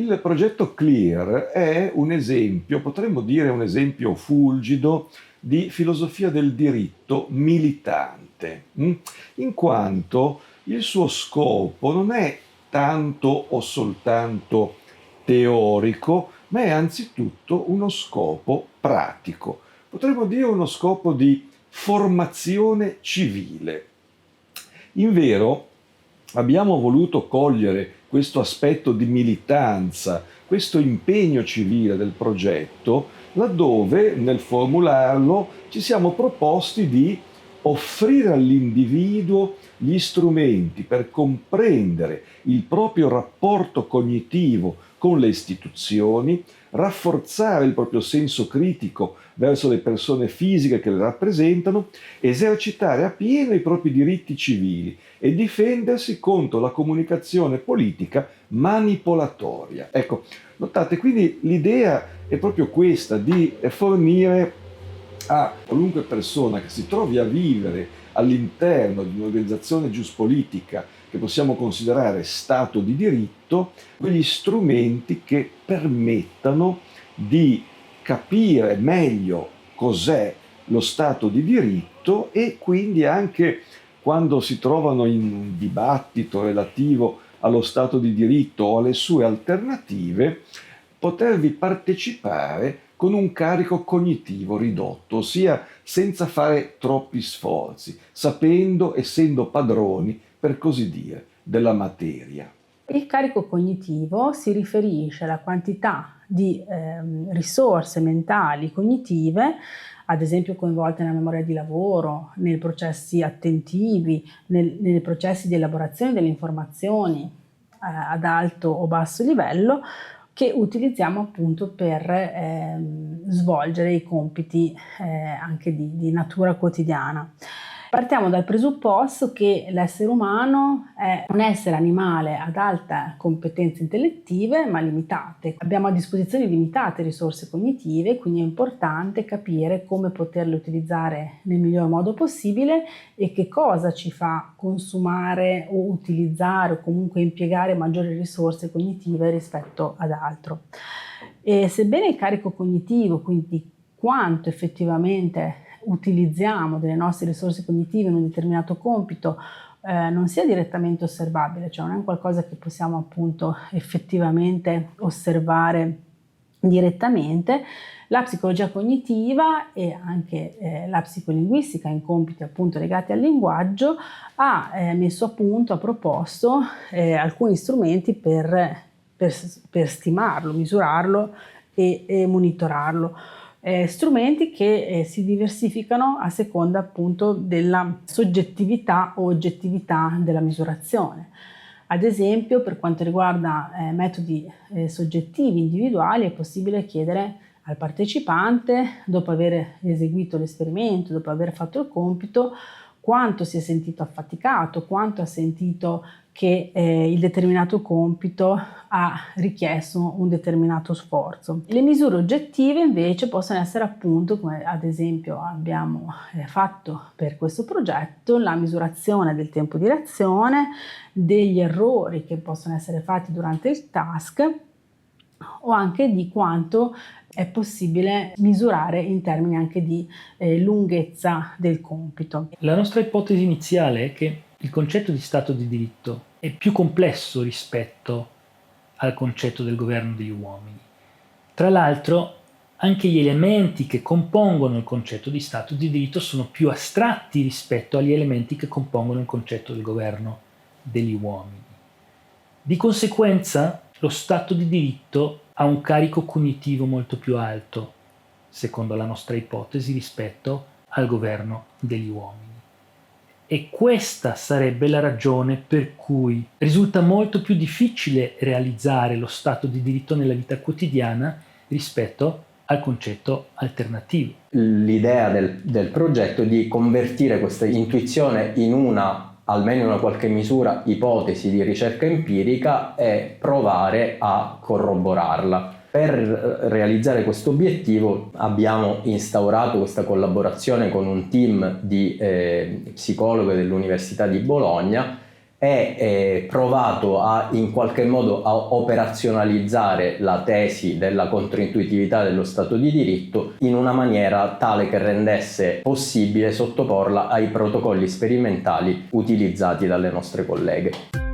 Il progetto CLEAR è un esempio, potremmo dire un esempio fulgido di filosofia del diritto militante, in quanto il suo scopo non è tanto o soltanto teorico, ma è anzitutto uno scopo pratico. Potremmo dire uno scopo di formazione civile. Invero, abbiamo voluto cogliere questo aspetto di militanza, questo impegno civile del progetto, laddove nel formularlo ci siamo proposti di offrire all'individuo gli strumenti per comprendere il proprio rapporto cognitivo con le istituzioni, rafforzare il proprio senso critico verso le persone fisiche che le rappresentano, esercitare appieno i propri diritti civili e difendersi contro la comunicazione politica manipolatoria. Ecco, notate, quindi l'idea è proprio questa, di fornire a qualunque persona che si trovi a vivere all'interno di un'organizzazione giuspolitica che possiamo considerare Stato di diritto, quegli strumenti che permettano di capire meglio cos'è lo Stato di diritto e quindi anche quando si trovano in un dibattito relativo allo Stato di diritto o alle sue alternative, potervi partecipare con un carico cognitivo ridotto, ossia senza fare troppi sforzi, sapendo, essendo padroni, per così dire, della materia. Il carico cognitivo si riferisce alla quantità di risorse mentali cognitive, ad esempio coinvolte nella memoria di lavoro, nei processi attentivi, nei processi di elaborazione delle informazioni ad alto o basso livello, che utilizziamo appunto per svolgere i compiti anche di natura quotidiana. Partiamo dal presupposto che l'essere umano è un essere animale ad alte competenze intellettive ma limitate. Abbiamo a disposizione limitate risorse cognitive, quindi è importante capire come poterle utilizzare nel miglior modo possibile e che cosa ci fa consumare o utilizzare o comunque impiegare maggiori risorse cognitive rispetto ad altro. E sebbene il carico cognitivo, quindi quanto effettivamente utilizziamo delle nostre risorse cognitive in un determinato compito, non sia direttamente osservabile, cioè non è qualcosa che possiamo appunto effettivamente osservare direttamente, la psicologia cognitiva e anche la psicolinguistica in compiti appunto legati al linguaggio ha messo a punto, ha proposto alcuni strumenti per stimarlo, misurarlo e monitorarlo. Strumenti che si diversificano a seconda appunto della soggettività o oggettività della misurazione. Ad esempio, per quanto riguarda metodi soggettivi individuali, è possibile chiedere al partecipante, dopo aver eseguito l'esperimento, dopo aver fatto il compito, quanto si è sentito affaticato, quanto ha sentito che il determinato compito ha richiesto un determinato sforzo. Le misure oggettive invece possono essere appunto, come ad esempio abbiamo fatto per questo progetto, la misurazione del tempo di reazione, degli errori che possono essere fatti durante il task o anche di quanto è possibile misurare in termini anche di lunghezza del compito. La nostra ipotesi iniziale è che il concetto di Stato di diritto è più complesso rispetto al concetto del governo degli uomini. Tra l'altro, anche gli elementi che compongono il concetto di Stato di diritto sono più astratti rispetto agli elementi che compongono il concetto del governo degli uomini. Di conseguenza, lo Stato di diritto ha un carico cognitivo molto più alto, secondo la nostra ipotesi, rispetto al governo degli uomini. E questa sarebbe la ragione per cui risulta molto più difficile realizzare lo Stato di diritto nella vita quotidiana rispetto al concetto alternativo. L'idea del progetto è di convertire questa intuizione in una, almeno in una qualche misura, ipotesi di ricerca empirica e provare a corroborarla. Per realizzare questo obiettivo abbiamo instaurato questa collaborazione con un team di psicologhe dell'Università di Bologna e provato in qualche modo a operazionalizzare la tesi della controintuitività dello Stato di diritto in una maniera tale che rendesse possibile sottoporla ai protocolli sperimentali utilizzati dalle nostre colleghe.